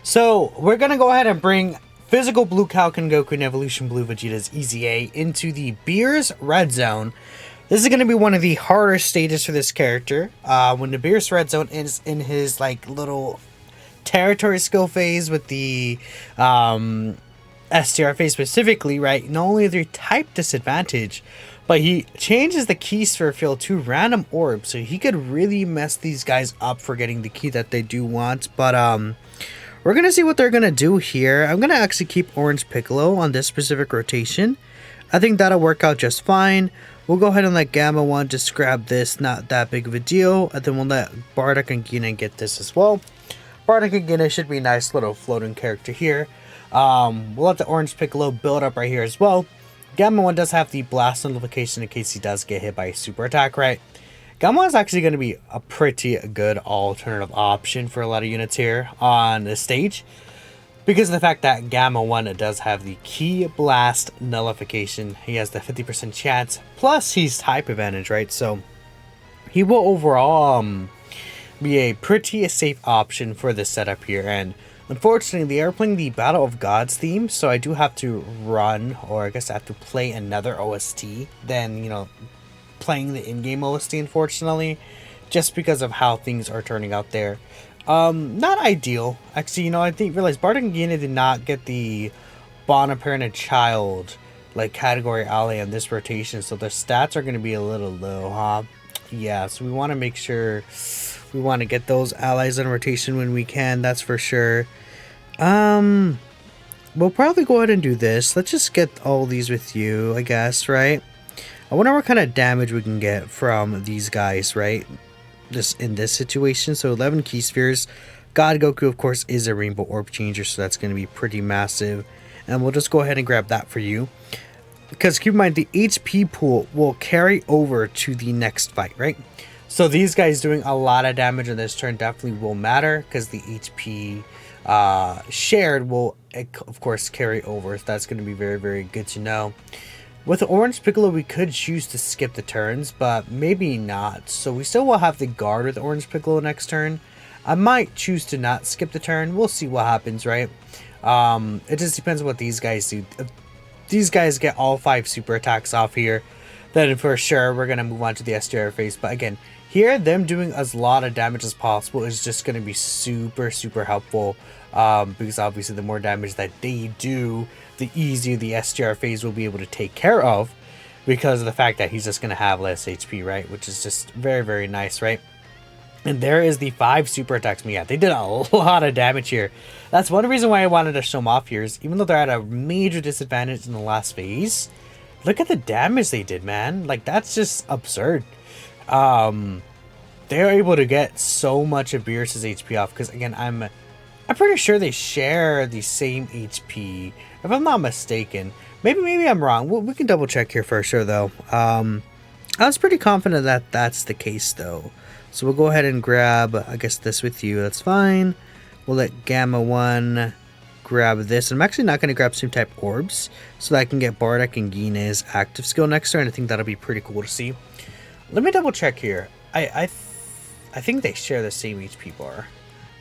So we're gonna go ahead and bring Physical Blue Kaioken Goku and Evolution Blue Vegeta's Easy A into the Beerus Red Zone. This is gonna be one of the harder stages for this character. When the Beerus Red Zone is in his like little territory skill phase with the STR phase specifically, right? Not only are they type disadvantage, but he changes the key sphere field to random orbs, so he could really mess these guys up for getting the key that they do want. But we're gonna see what they're gonna do here. I'm gonna actually keep Orange Piccolo on this specific rotation. I think that'll work out just fine. We'll go ahead and let Gamma 1 just grab this, not that big of a deal, and then we'll let Bardock and Gina get this as well. Bardock and Gina should be a nice little floating character here. We'll let the Orange Piccolo build up right here as well. Gamma 1 does have the blast notification in case he does get hit by a super attack, right? Gamma 1 is actually going to be a pretty good alternative option for a lot of units here on this stage, because of the fact that Gamma 1 does have the key blast nullification. He has the 50% chance, plus he's type advantage, right? So he will overall be a pretty safe option for this setup here. And unfortunately, they are playing the Battle of Gods theme, so I do have to run, or I guess I have to play another OST than, you know, playing the in-game OST, unfortunately, just because of how things are turning out there. Not ideal. Actually, you know, I think realized Bardock and Gina did not get the Bond of Parent and Child like category ally on this rotation, so their stats are going to be a little low, huh? Yeah, so we want to make sure we want to get those allies on rotation when we can, that's for sure. We'll probably go ahead and do this. Let's just get all these with you, I guess, right? I wonder what kind of damage we can get from these guys, right? Just in this situation. So 11 key spheres. God Goku, of course, is a rainbow orb changer, so that's going to be pretty massive. And we'll just go ahead and grab that for you. Because keep in mind, the HP pool will carry over to the next fight, right? So these guys doing a lot of damage on this turn definitely will matter, because the HP shared will, of course, carry over. So that's going to be very, very good to know. With the Orange Piccolo, we could choose to skip the turns, but maybe not. So we still will have the guard with Orange Piccolo next turn. I might choose to not skip the turn. We'll see what happens, right? It just depends on what these guys do. If these guys get all 5 super attacks off here, then for sure we're going to move on to the STR phase. But again, here, them doing as lot of damage as possible is just going to be super, super helpful. Because obviously the more damage that they do, the easier the STR phase will be able to take care of, because of the fact that he's just going to have less HP, right? Which is just very, very nice, right? And there is the 5 super attacks. Yeah, they did a lot of damage here. That's one reason why I wanted to show them off here, is even though they're at a major disadvantage in the last phase, look at the damage they did, man. Like, that's just absurd. They're able to get so much of Beerus's HP off, because again, I'm pretty sure they share the same HP, if I'm not mistaken. Maybe I'm wrong. We can double check here for sure, though. I was pretty confident that that's the case, though. So we'll go ahead and grab, I guess, this with you. That's fine. We'll let Gamma 1 grab this. I'm actually not going to grab same type orbs, so that I can get Bardock and Gina's active skill next turn. I think that'll be pretty cool to see. Let me double check here. I think they share the same HP bar.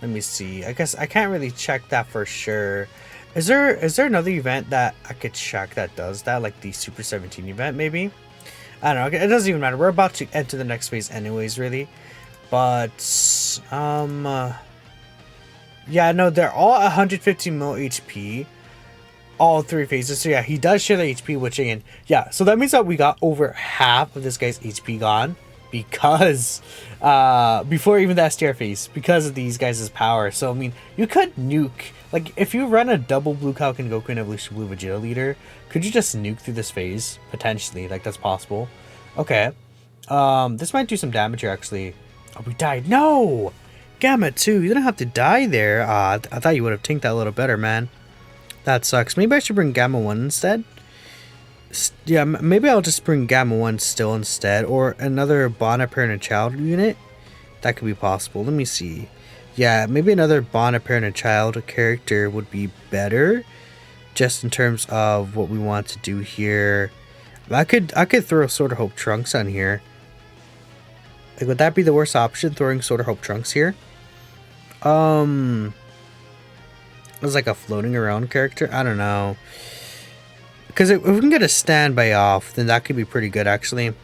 Let me see. I guess I can't really check that for sure. Is there another event that I could check that does that, like the Super 17 event maybe? I don't know. It doesn't even matter. We're about to enter the next phase anyways, really. But yeah, no, they're all 150 mil HP, all 3 phases. So yeah, he does share the HP, which again, yeah. So that means that we got over half of this guy's HP gone, because before even the STR phase, because of these guys' power. So I mean, you could nuke, like if you run a double Blue Kaioken Goku and Evolution Blue Vegeta leader, could you just nuke through this phase potentially? Like, that's possible. Okay, this might do some damage here actually. Oh, we died. No, Gamma 2, you didn't have to die there. I thought you would have tanked that a little better, man. That sucks. Maybe I should bring Gamma 1 instead. Yeah, maybe I'll just bring Gamma 1 still instead, or another Bond Parent and Child unit. That could be possible. Let me see. Yeah, maybe another Bond Parent and Child character would be better, just in terms of what we want to do here. I could throw Sword of Hope Trunks on here. Like, would that be the worst option, throwing Sword of Hope Trunks here? as like a floating around character. I don't know. Because if we can get a standby off, then that could be pretty good, actually.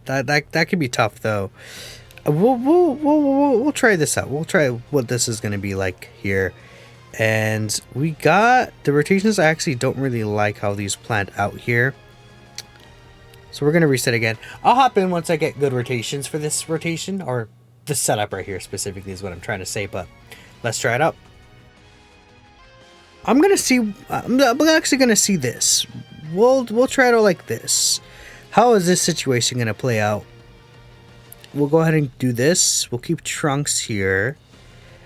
That could be tough, though. We'll try this out. We'll try what this is going to be like here. And we got the rotations. I actually don't really like how these plant out here. So we're going to reset again. I'll hop in once I get good rotations for this rotation, or the setup right here specifically is what I'm trying to say, but let's try it out. I'm actually gonna see this. We'll try it out like this. How is this situation gonna play out? We'll go ahead and do this. We'll keep Trunks here,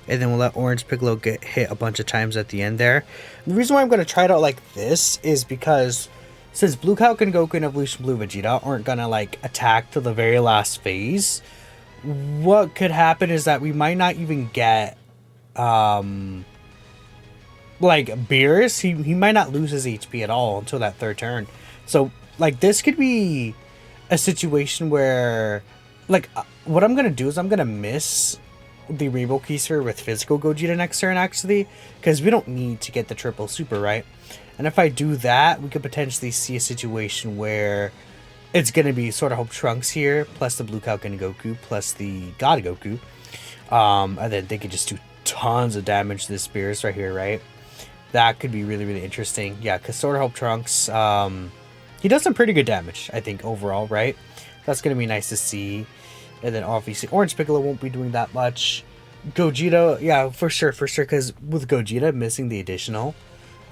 and then we'll let Orange Piccolo get hit a bunch of times at the end there. The reason why I'm gonna try it out like this is because since Blue Kaioken, Goku, and Evolution Blue Vegeta aren't gonna like attack till the very last phase, what could happen is that we might not even get like Beerus, he might not lose his HP at all until that third turn. So like this could be a situation where like what I'm gonna do is I'm gonna miss the Rainbow Keister with physical Gogeta next turn, actually, because we don't need to get the triple super, right? And if I do that, we could potentially see a situation where it's gonna be sort of Hope Trunks here plus the Blue Kaioken Goku plus the God Goku, and then they could just do tons of damage to this Beerus right here, right? That could be really, really interesting. Yeah, because Sword of Hope Trunks, he does some pretty good damage, I think, overall, right? That's going to be nice to see. And then, obviously, Orange Piccolo won't be doing that much. Gogeta, yeah, for sure, because with Gogeta missing the additional,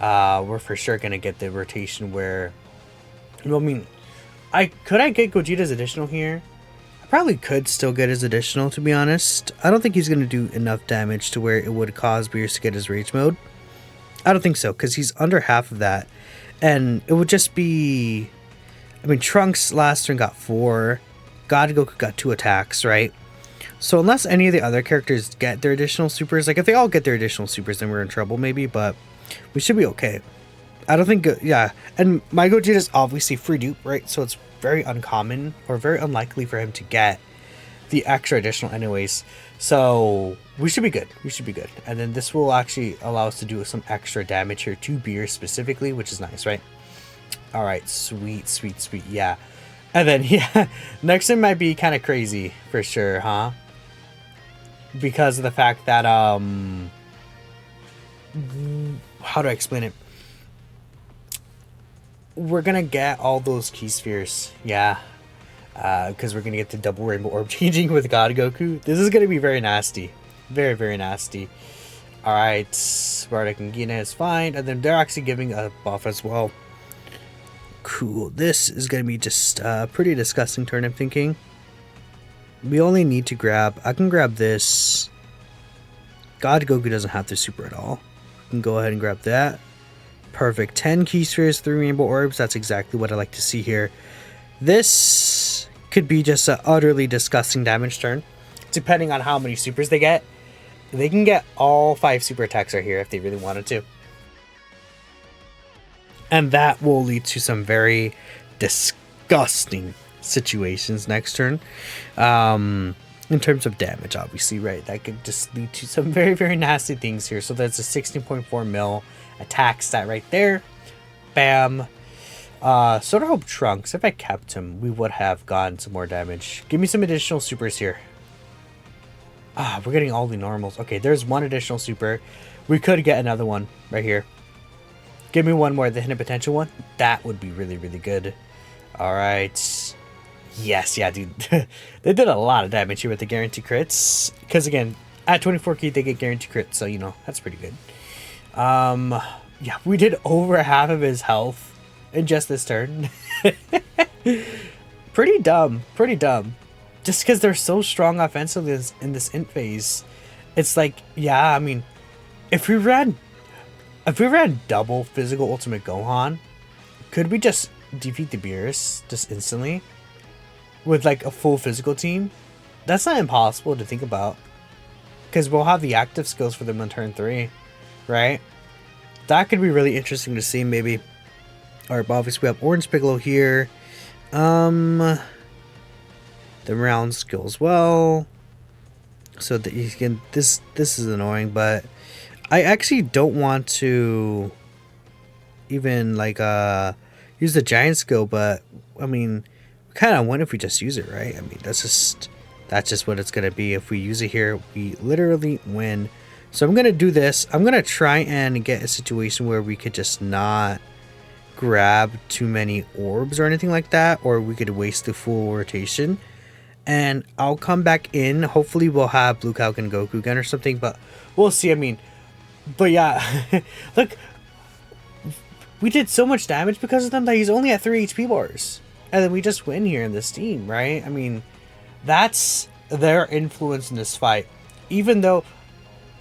we're for sure going to get the rotation where... Well, I mean, could I get Gogeta's additional here? I probably could still get his additional, to be honest. I don't think he's going to do enough damage to where it would cause Beerus to get his Rage Mode. I don't think so, because he's under half of that. And it would just be... I mean, Trunks last turn got 4. God Goku got 2 attacks, right? So unless any of the other characters get their additional supers, like if they all get their additional supers, then we're in trouble maybe, but we should be okay. I don't think... Yeah, and my Gogeta is obviously free dupe, right? So it's very uncommon, or very unlikely for him to get the extra additional anyways. So we should be good. We should be good. And then this will actually allow us to do some extra damage here to Beerus specifically, which is nice, right? All right, sweet. Yeah. And then, yeah, next one might be kind of crazy for sure, huh? Because of the fact that, how do I explain it? We're going to get all those key spheres. Yeah. Because we're going to get the double rainbow orb changing with God Goku. This is going to be very nasty. Very, very nasty. Alright, Bardock and Gina is fine. And then they're actually giving a buff as well. Cool. This is going to be just a pretty disgusting turn, I'm thinking. We only need to grab... I can grab this. God Goku doesn't have to super at all. We can go ahead and grab that. Perfect. 10 key spheres, 3 rainbow orbs. That's exactly what I like to see here. This could be just an utterly disgusting damage turn. Depending on how many supers they get. They can get all 5 super attacks right here if they really wanted to. And that will lead to some very disgusting situations next turn. In terms of damage, obviously, right? That could just lead to some very, very nasty things here. So that's a 16.4 mil attack stat right there. Bam. Sort of Hope Trunks, if I kept him, we would have gotten some more damage. Give me some additional supers here. We're getting all the normals. Okay, there's one additional super. We could get another one right here. Give me one more, the hidden potential one. That would be really, really good. Alright. Yes, yeah, dude. They did a lot of damage here with the guarantee crits. Because, again, at 24 key, they get guarantee crits. So, you know, that's pretty good. Yeah, we did over half of his health in just this turn. Pretty dumb. Pretty dumb. Just because they're so strong offensively in this int phase. It's like, yeah, I mean, if we ran double physical Ultimate Gohan, could we just defeat the Beerus just instantly? With like a full physical team? That's not impossible to think about. Because we'll have the active skills for them on turn 3. Right? That could be really interesting to see maybe. Alright, obviously we have Orange Piccolo here. The round skill as well. So that you can this is annoying, but I actually don't want to even like use the giant skill, but I mean, kind of win if we just use it, right? I mean, that's just what it's gonna be. If we use it here, we literally win. So I'm gonna do this. I'm gonna try and get a situation where we could just not grab too many orbs or anything like that, or we could waste the full rotation. And I'll come back in. Hopefully we'll have Blue Kaioken Goku again or something, but we'll see. I mean, but yeah, look, we did so much damage because of them that he's only at 3 HP bars. And then we just win here in this team, right? I mean, that's their influence in this fight. Even though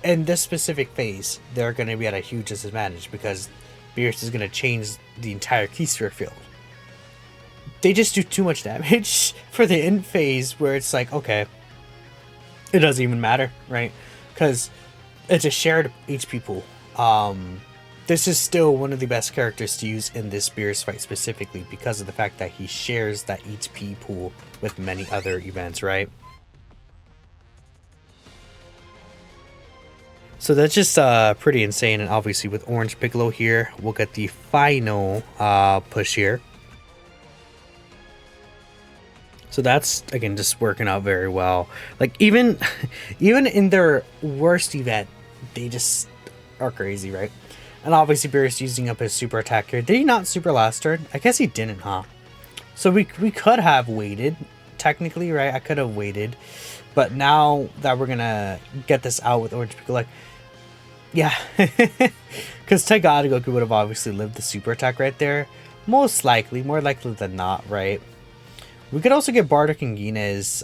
in this specific phase, they're going to be at a huge disadvantage because Beerus is going to change the entire key sphere field. They just do too much damage for the end phase where it's like, okay, it doesn't even matter, right? Because it's a shared HP pool. This is still one of the best characters to use in this Beerus fight specifically because of the fact that he shares that HP pool with many other events, right? So that's just pretty insane, and obviously with Orange Piccolo here, we'll get the final push here. So that's, again, just working out very well. Like, even in their worst event, they just are crazy, right? And obviously Beerus using up his super attack here. Did he not super last turn? I guess he didn't, huh? So we could have waited, technically, right? I could have waited. But now that we're gonna get this out with Orange Piccolo, like, yeah. Because Taigata Goku would have obviously lived the super attack right there. Most likely, more likely than not, right? We could also get Bardock and Gina's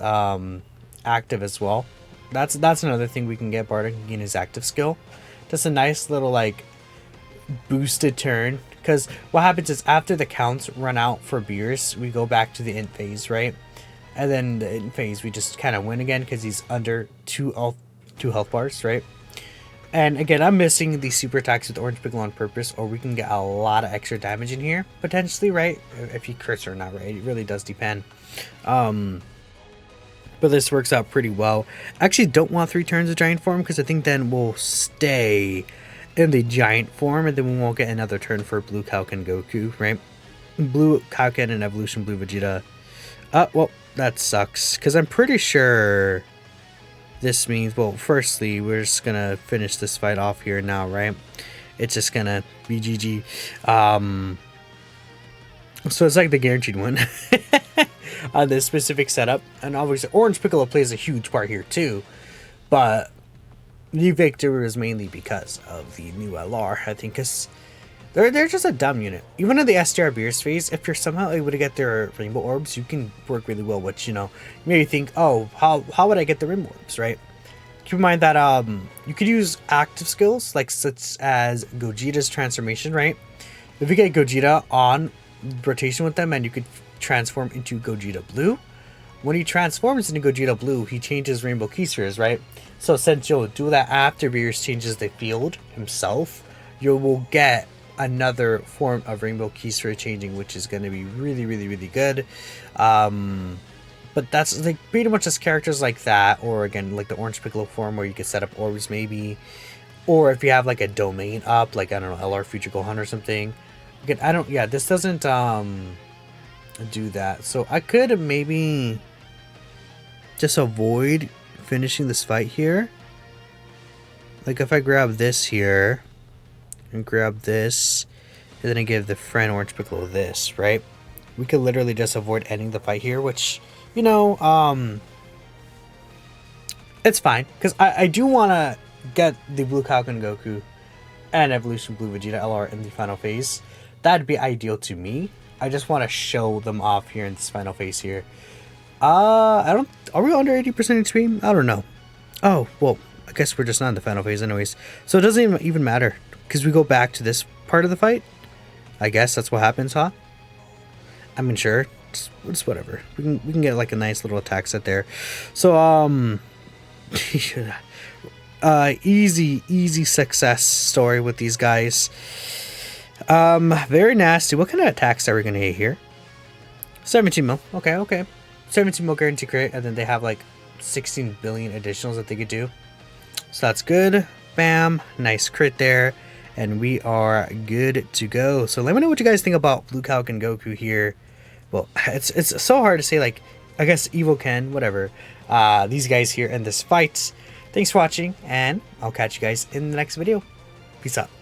active as well. That's another thing we can get, Bardock and Gina's active skill. That's a nice little, like, boosted turn. Because what happens is after the counts run out for Beerus, we go back to the int phase, right? And then the int phase, we just kind of win again because he's under 2 health bars, right? And again, I'm missing the super attacks with Orange Piccolo on purpose, or we can get a lot of extra damage in here, potentially, right? If he crits or not, right? It really does depend. But this works out pretty well. I actually don't want 3 turns of giant form, because I think then we'll stay in the giant form, and then we won't get another turn for Blue Kaioken Goku, right? Blue Kaioken and Evolution Blue Vegeta. Well, that sucks, because I'm pretty sure this means, well, firstly, we're just gonna finish this fight off here now, right? It's just gonna be GG. So it's like the guaranteed win on this specific setup. And obviously, Orange Piccolo plays a huge part here too. But the victory was mainly because of the new LR, I think, because they're just a dumb unit. Even in the STR Beerus phase, if you're somehow able to get their rainbow orbs, you can work really well, which, you know, you maybe think, oh, how would I get the rainbow orbs, right? Keep in mind that you could use active skills, like such as Gogeta's transformation, right? If you get Gogeta on rotation with them, and you could transform into Gogeta Blue. When he transforms into Gogeta Blue, he changes rainbow key spheres, right? So since you'll do that after Beerus changes the field himself, you will get another form of rainbow key sphere changing, which is going to be really, really, really good. But that's like pretty much just characters like that, or again, like the Orange Piccolo form where you can set up orbs maybe, or if you have like a domain up, like, I don't know, LR Future Gohan or something. Again, yeah, this doesn't do that. So I could maybe just avoid finishing this fight here. Like if I grab this here and grab this, and then I give the friend Orange Piccolo this, right? We could literally just avoid ending the fight here, which, you know, it's fine. Because I do want to get the Blue Kaioken Goku and Evolution Blue Vegeta LR in the final phase. That'd be ideal to me. I just want to show them off here in this final phase here. Are we under 80% HP? I don't know. Oh, well, I guess we're just not in the final phase anyways. So it doesn't even matter, because we go back to this part of the fight. I guess that's what happens, huh? I mean, sure. It's whatever. We can get like a nice little attack set there. So, easy success story with these guys. Very nasty. What kind of attacks are we gonna hit here? 17 mil. Okay. 17 mil guarantee crit, and then they have like 16 billion additionals that they could do. So that's good. Bam, nice crit there, and we are good to go. So let me know what you guys think about Blue Kaioken Goku here. Well, it's so hard to say, like, I guess Evil Ken, whatever. These guys here in this fight. Thanks for watching, and I'll catch you guys in the next video. Peace out.